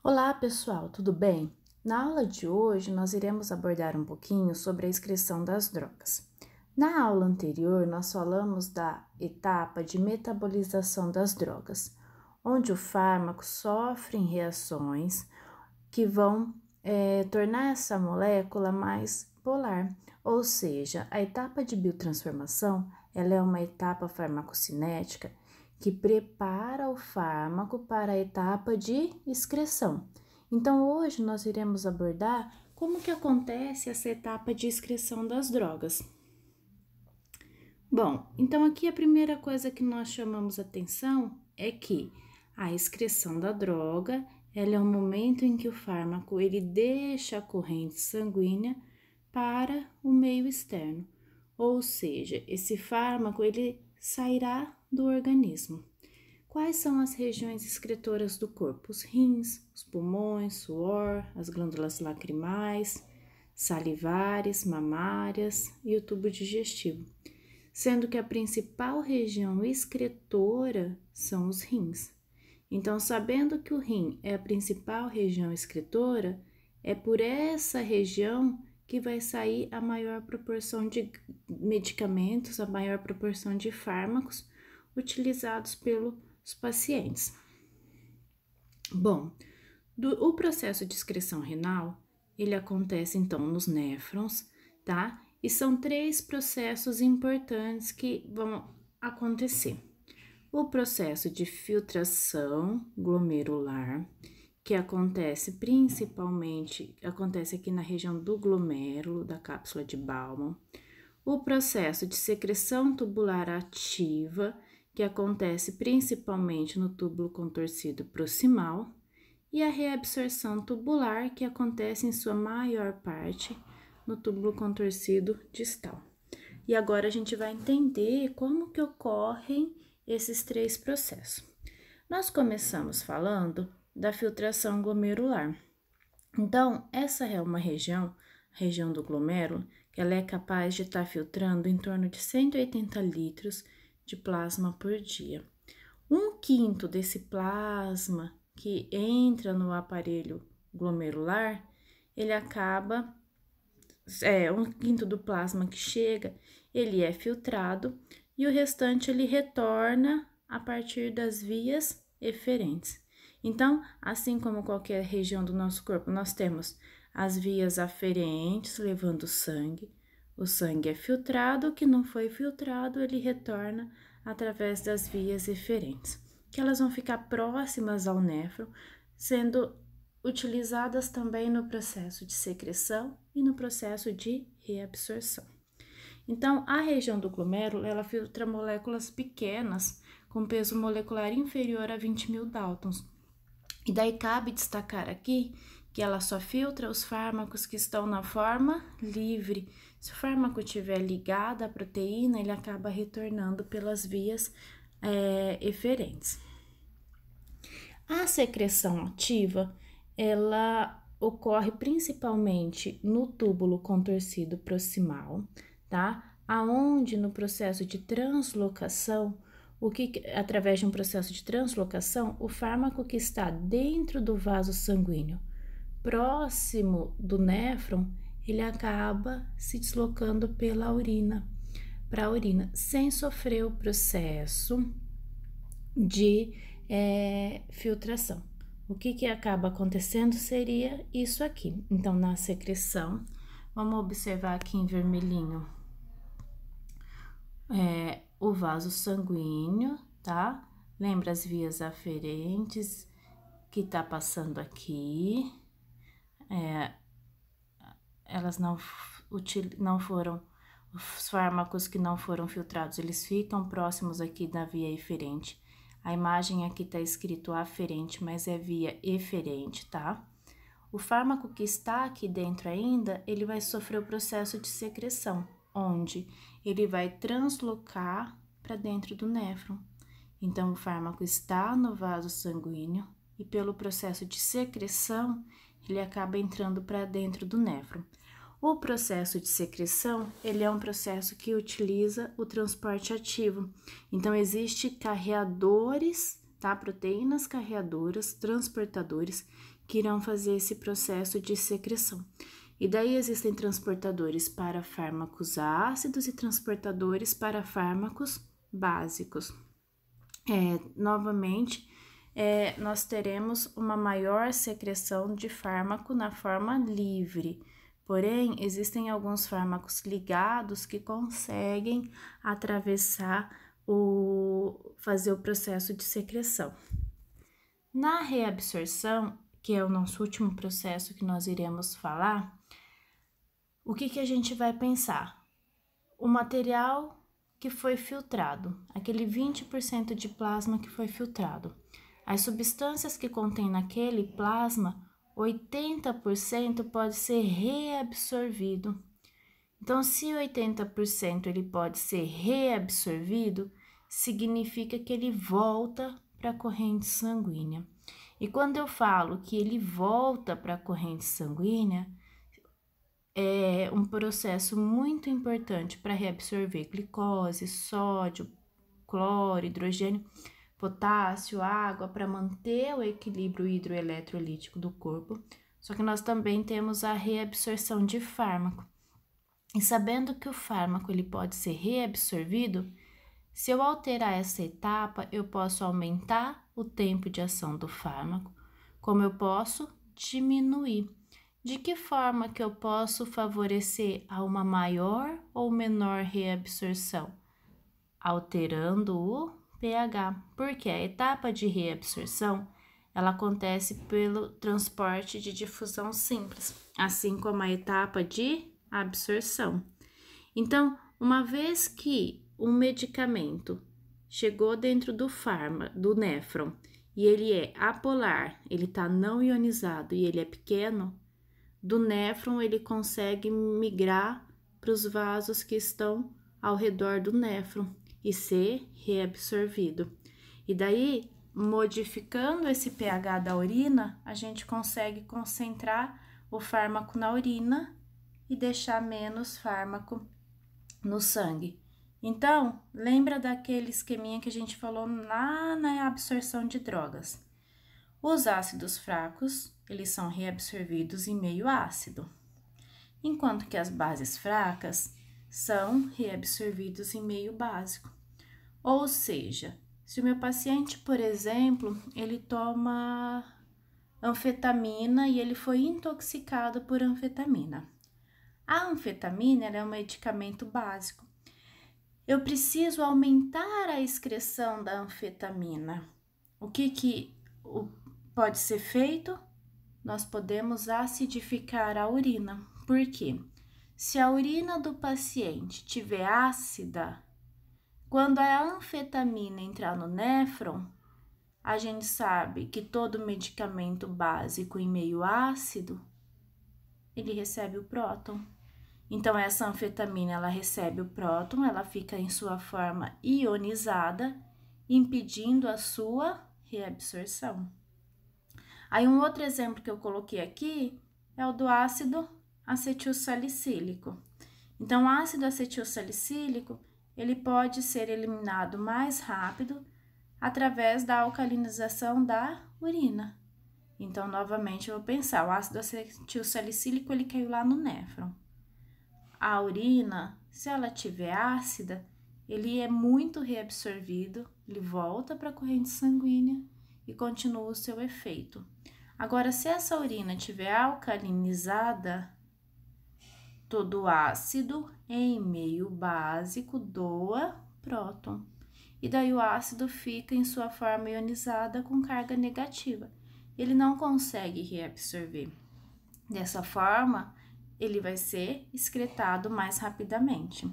Olá, pessoal, tudo bem? Na aula de hoje, nós iremos abordar um pouquinho sobre a excreção das drogas. Na aula anterior, nós falamos da etapa de metabolização das drogas, onde o fármaco sofre reações que vão tornar essa molécula mais polar, ou seja, a etapa de biotransformação ela é uma etapa farmacocinética que prepara o fármaco para a etapa de excreção. Então, hoje nós iremos abordar como que acontece essa etapa de excreção das drogas. Bom, então aqui a primeira coisa que nós chamamos atenção é que a excreção da droga, ela é o momento em que o fármaco ele deixa a corrente sanguínea para o meio externo, ou seja, esse fármaco ele sairá do organismo. Quais são as regiões excretoras do corpo? Os rins, os pulmões, suor, as glândulas lacrimais, salivares, mamárias e o tubo digestivo, sendo que a principal região excretora são os rins. Então, sabendo que o rim é a principal região excretora, é por essa região que vai sair a maior proporção de medicamentos, a maior proporção de fármacos utilizados pelos pacientes. Bom, o processo de excreção renal, ele acontece então nos néfrons, tá? E são 3 processos importantes que vão acontecer. O processo de filtração glomerular, que acontece principalmente, acontece aqui na região do glomérulo, da cápsula de Bowman. O processo de secreção tubular ativa, que acontece principalmente no túbulo contorcido proximal, e a reabsorção tubular, que acontece em sua maior parte no túbulo contorcido distal. E agora a gente vai entender como que ocorrem esses 3 processos. Nós começamos falando da filtração glomerular. Então, essa é uma região do glomérulo, que ela é capaz de estar filtrando em torno de 180 litros de plasma por dia. 1/5 desse plasma que entra no aparelho glomerular, ele acaba, 1/5 do plasma que chega, ele é filtrado e o restante ele retorna a partir das vias eferentes. Então, assim como qualquer região do nosso corpo, nós temos as vias aferentes levando sangue. O sangue é filtrado, o que não foi filtrado, ele retorna através das vias eferentes, que elas vão ficar próximas ao néfron, sendo utilizadas também no processo de secreção e no processo de reabsorção. Então, a região do glomérulo, ela filtra moléculas pequenas com peso molecular inferior a 20.000 Daltons. E daí cabe destacar aqui que ela só filtra os fármacos que estão na forma livre. Se o fármaco estiver ligado à proteína, ele acaba retornando pelas vias eferentes. A secreção ativa, ela ocorre principalmente no túbulo contorcido proximal, tá? Aonde no processo de translocação, através de um processo de translocação, o fármaco que está dentro do vaso sanguíneo, próximo do néfron, ele acaba se deslocando pela urina, para a urina, sem sofrer o processo de filtração. O que acaba acontecendo seria isso aqui. Então, na secreção, vamos observar aqui em vermelhinho o vaso sanguíneo, tá? Lembra as vias aferentes que tá passando aqui. Elas não foram, os fármacos que não foram filtrados, eles ficam próximos aqui da via eferente. A imagem aqui tá escrito aferente, mas é via eferente, tá? O fármaco que está aqui dentro ainda, ele vai sofrer o processo de secreção, onde ele vai translocar para dentro do néfron. Então, o fármaco está no vaso sanguíneo e pelo processo de secreção, ele acaba entrando para dentro do néfron. O processo de secreção, ele é um processo que utiliza o transporte ativo. Então, existem carreadores tá? Proteínas carreadoras, transportadores, que irão fazer esse processo de secreção. E daí existem transportadores para fármacos ácidos e transportadores para fármacos básicos. Novamente, nós teremos uma maior secreção de fármaco na forma livre. Porém, existem alguns fármacos ligados que conseguem atravessar fazer o processo de secreção. Na reabsorção, que é o nosso último processo que nós iremos falar, o que a gente vai pensar? O material que foi filtrado, aquele 20% de plasma que foi filtrado. As substâncias que contém naquele plasma, 80% pode ser reabsorvido. Então, se 80% ele pode ser reabsorvido, significa que ele volta para a corrente sanguínea. E quando eu falo que ele volta para a corrente sanguínea, é um processo muito importante para reabsorver glicose, sódio, cloro, hidrogênio, potássio, água, para manter o equilíbrio hidroeletrolítico do corpo. Só que nós também temos a reabsorção de fármaco. E sabendo que o fármaco ele pode ser reabsorvido, se eu alterar essa etapa, eu posso aumentar o tempo de ação do fármaco, como eu posso diminuir. De que forma que eu posso favorecer a uma maior ou menor reabsorção? Alterando o pH, porque a etapa de reabsorção ela acontece pelo transporte de difusão simples, assim como a etapa de absorção. Então, uma vez que um medicamento chegou dentro do néfron e ele é apolar, ele está não ionizado e ele é pequeno, do néfron ele consegue migrar para os vasos que estão ao redor do néfron e ser reabsorvido. E daí, modificando esse pH da urina, a gente consegue concentrar o fármaco na urina e deixar menos fármaco no sangue. Então, lembra daquele esqueminha que a gente falou lá na absorção de drogas. Os ácidos fracos, eles são reabsorvidos em meio ácido, enquanto que as bases fracas são reabsorvidos em meio básico. Ou seja, se o meu paciente, por exemplo, ele toma anfetamina e ele foi intoxicado por anfetamina. A anfetamina ela é um medicamento básico. Eu preciso aumentar a excreção da anfetamina. O que pode ser feito? Nós podemos acidificar a urina. Por quê? Se a urina do paciente tiver ácida, quando a anfetamina entrar no néfron, a gente sabe que todo medicamento básico em meio ácido, ele recebe o próton. Então, essa anfetamina, ela recebe o próton, ela fica em sua forma ionizada, impedindo a sua reabsorção. Aí, um outro exemplo que eu coloquei aqui é o do ácido acetilsalicílico. Então, o ácido acetilsalicílico, ele pode ser eliminado mais rápido através da alcalinização da urina. Então, novamente, eu vou pensar, o ácido acetilsalicílico, ele caiu lá no néfron. A urina, se ela tiver ácida, ele é muito reabsorvido, ele volta para a corrente sanguínea e continua o seu efeito. Agora, se essa urina tiver alcalinizada, todo ácido em meio básico doa próton. E daí o ácido fica em sua forma ionizada com carga negativa. Ele não consegue reabsorver. Dessa forma, ele vai ser excretado mais rapidamente.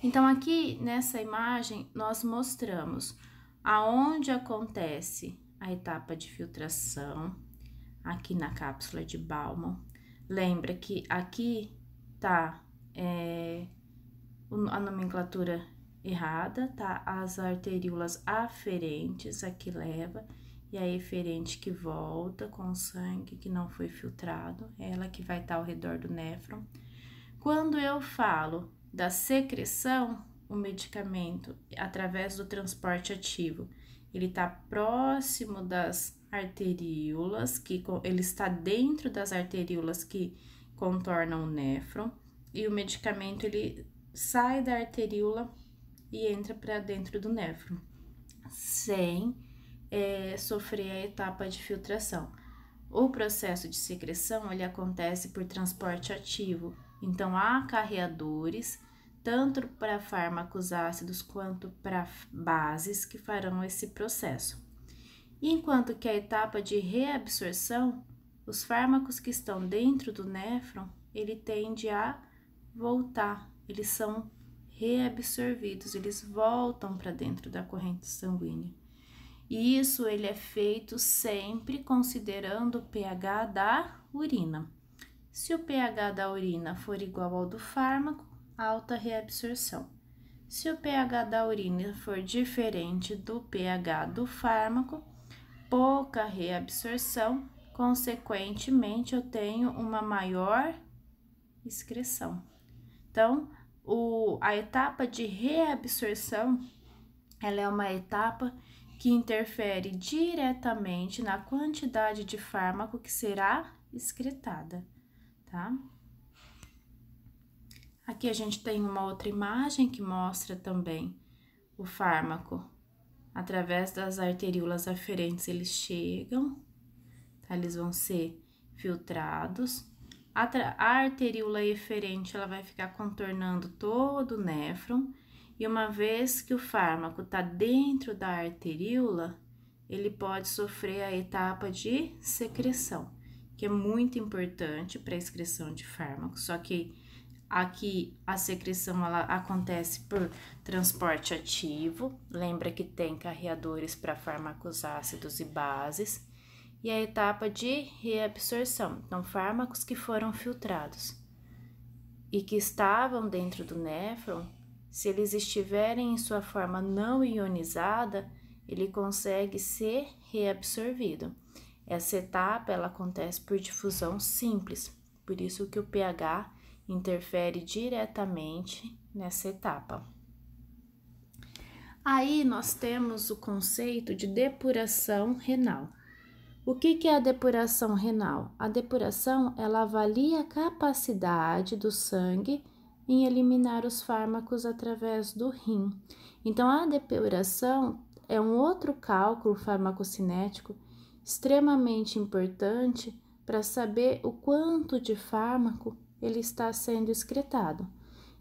Então, aqui nessa imagem, nós mostramos aonde acontece a etapa de filtração, aqui na cápsula de Bowman. Lembra que aqui tá a nomenclatura errada, tá? As arteríolas aferentes, aqui leva, e a eferente que volta com o sangue que não foi filtrado, ela que vai estar ao redor do néfron. Quando eu falo da secreção, o medicamento, através do transporte ativo, ele está próximo das arteríolas, ele está dentro das arteríolas que contornam o néfron, e o medicamento ele sai da arteríola e entra para dentro do néfron, sem sofrer a etapa de filtração. O processo de secreção, ele acontece por transporte ativo, então há carreadores, tanto para fármacos ácidos quanto para bases, que farão esse processo. Enquanto que a etapa de reabsorção, os fármacos que estão dentro do néfron, ele tende a voltar, eles são reabsorvidos, eles voltam para dentro da corrente sanguínea. E isso ele é feito sempre considerando o pH da urina. Se o pH da urina for igual ao do fármaco, alta reabsorção. Se o pH da urina for diferente do pH do fármaco, pouca reabsorção, consequentemente eu tenho uma maior excreção. Então, a etapa de reabsorção, ela é uma etapa que interfere diretamente na quantidade de fármaco que será excretada, tá? Aqui a gente tem uma outra imagem que mostra também o fármaco. Através das arteríolas aferentes eles chegam, tá? Eles vão ser filtrados. A arteríola eferente, ela vai ficar contornando todo o néfron, e uma vez que o fármaco está dentro da arteríola, ele pode sofrer a etapa de secreção, que é muito importante para a excreção de fármacos, só que aqui a secreção ela acontece por transporte ativo, lembra que tem carreadores para fármacos ácidos e bases, e a etapa de reabsorção, então fármacos que foram filtrados e que estavam dentro do néfron, se eles estiverem em sua forma não ionizada, ele consegue ser reabsorvido. Essa etapa ela acontece por difusão simples, por isso que o pH interfere diretamente nessa etapa. Aí nós temos o conceito de depuração renal. O que é a depuração renal? A depuração, ela avalia a capacidade do sangue em eliminar os fármacos através do rim. Então, a depuração é um outro cálculo farmacocinético extremamente importante para saber o quanto de fármaco ele está sendo excretado.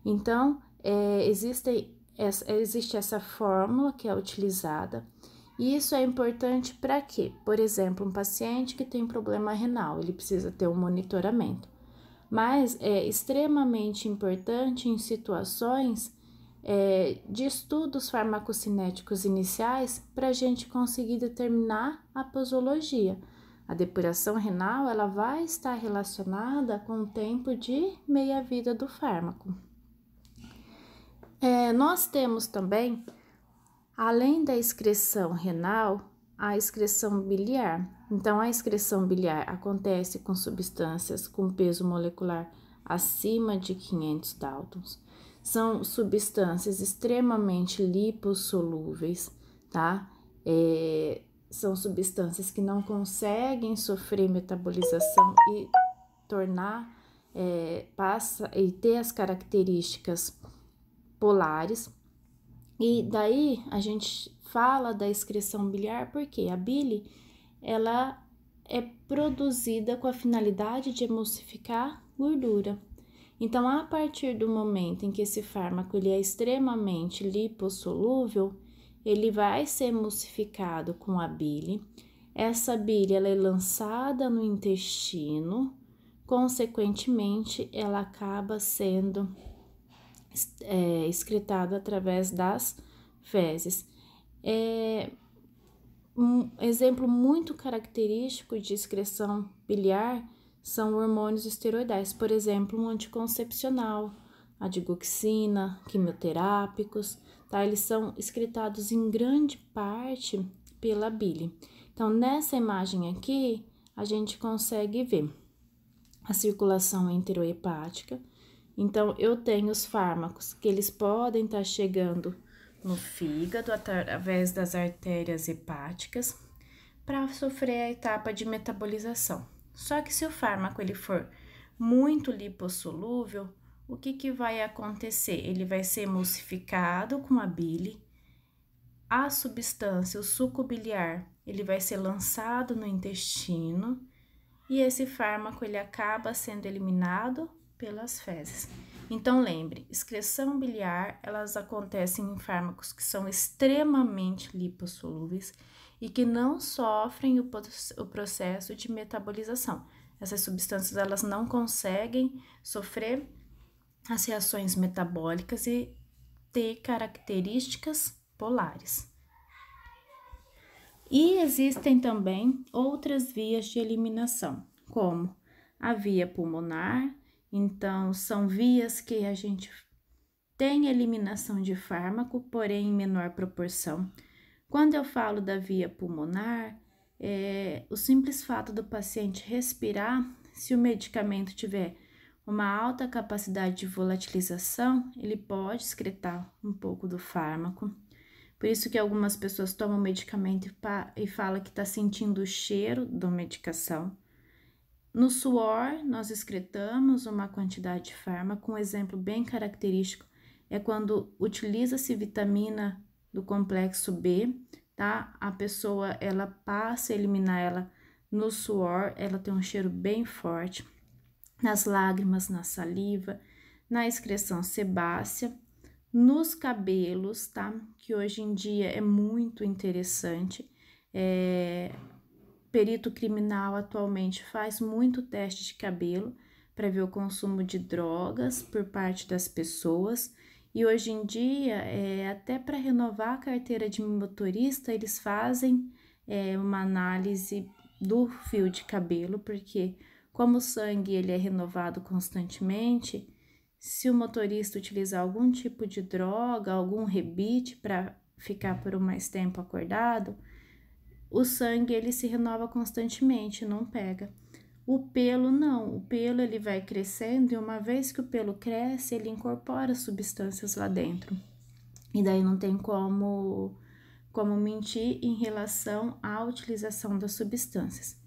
Então, existe essa fórmula que é utilizada. E isso é importante para quê? Por exemplo, um paciente que tem problema renal, ele precisa ter um monitoramento. Mas é extremamente importante em situações de estudos farmacocinéticos iniciais para a gente conseguir determinar a posologia. A depuração renal ela vai estar relacionada com o tempo de meia-vida do fármaco. Nós temos também, além da excreção renal, a excreção biliar. Então, a excreção biliar acontece com substâncias com peso molecular acima de 500 Daltons. São substâncias extremamente lipossolúveis, tá? São substâncias que não conseguem sofrer metabolização e ter as características polares. E daí a gente fala da excreção biliar porque a bile ela é produzida com a finalidade de emulsificar gordura. Então, a partir do momento em que esse fármaco ele é extremamente lipossolúvel, ele vai ser emulsificado com a bile. Essa bile ela é lançada no intestino, consequentemente, ela acaba sendo excretada através das fezes. Um exemplo muito característico de excreção biliar são hormônios esteroidais, por exemplo, um anticoncepcional, a digoxina, quimioterápicos, tá? Eles são excretados em grande parte pela bile. Então, nessa imagem aqui, a gente consegue ver a circulação enterohepática. Então, eu tenho os fármacos que eles podem estar chegando no fígado através das artérias hepáticas para sofrer a etapa de metabolização. Só que se o fármaco ele for muito lipossolúvel, o que vai acontecer? Ele vai ser emulsificado com a bile, a substância, o suco biliar, ele vai ser lançado no intestino e esse fármaco ele acaba sendo eliminado pelas fezes. Então lembre, excreção biliar, elas acontecem em fármacos que são extremamente lipossolúveis e que não sofrem o processo de metabolização. Essas substâncias elas não conseguem sofrer as reações metabólicas e ter características polares. E existem também outras vias de eliminação, como a via pulmonar. Então, são vias que a gente tem eliminação de fármaco, porém em menor proporção. Quando eu falo da via pulmonar, o simples fato do paciente respirar, se o medicamento tiver uma alta capacidade de volatilização, ele pode excretar um pouco do fármaco. Por isso que algumas pessoas tomam medicamento e falam que está sentindo o cheiro da medicação. No suor, nós excretamos uma quantidade de fármaco. Um exemplo bem característico é quando utiliza-se vitamina do complexo B, tá? A pessoa, ela passa a eliminar ela no suor, ela tem um cheiro bem forte, nas lágrimas, na saliva, na excreção sebácea, nos cabelos, tá? Que hoje em dia é muito interessante. Perito criminal atualmente faz muito teste de cabelo para ver o consumo de drogas por parte das pessoas. E hoje em dia, até para renovar a carteira de motorista, eles fazem uma análise do fio de cabelo, porque como o sangue ele é renovado constantemente, se o motorista utilizar algum tipo de droga, algum rebite para ficar por mais tempo acordado, o sangue ele se renova constantemente, não pega. O pelo não, o pelo ele vai crescendo e uma vez que o pelo cresce, ele incorpora substâncias lá dentro. E daí não tem como mentir em relação à utilização das substâncias.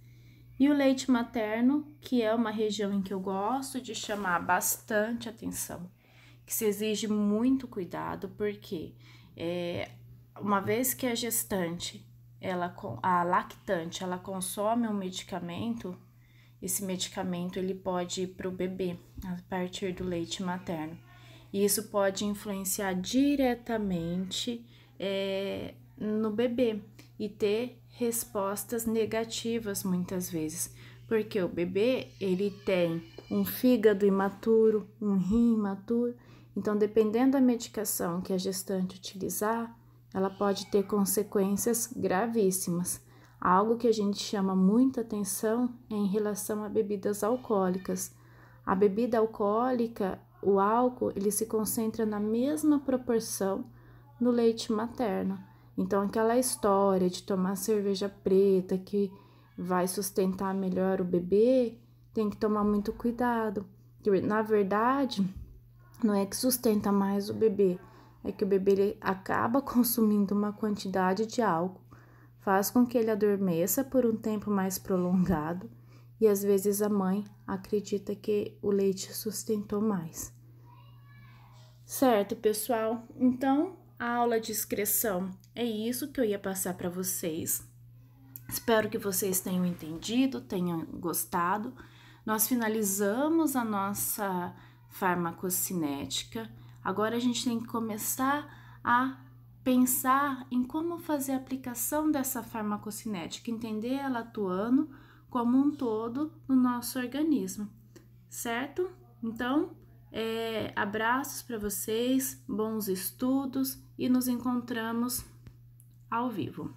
E o leite materno, que é uma região em que eu gosto de chamar bastante atenção, que se exige muito cuidado, porque uma vez que a gestante, a lactante, ela consome um medicamento, esse medicamento ele pode ir para o bebê a partir do leite materno. E isso pode influenciar diretamente no bebê e ter respostas negativas muitas vezes, porque o bebê ele tem um fígado imaturo, um rim imaturo, então dependendo da medicação que a gestante utilizar, ela pode ter consequências gravíssimas. Algo que a gente chama muita atenção é em relação a bebidas alcoólicas. A bebida alcoólica, o álcool, ele se concentra na mesma proporção no leite materno. Então, aquela história de tomar cerveja preta que vai sustentar melhor o bebê, tem que tomar muito cuidado. Na verdade, não é que sustenta mais o bebê, é que o bebê ele acaba consumindo uma quantidade de álcool, faz com que ele adormeça por um tempo mais prolongado e às vezes a mãe acredita que o leite sustentou mais. Certo, pessoal? Então, a aula de excreção é isso que eu ia passar para vocês. Espero que vocês tenham entendido, tenham gostado. Nós finalizamos a nossa farmacocinética. Agora a gente tem que começar a pensar em como fazer a aplicação dessa farmacocinética, entender ela atuando como um todo no nosso organismo, certo? Então, abraços para vocês, bons estudos e nos encontramos ao vivo.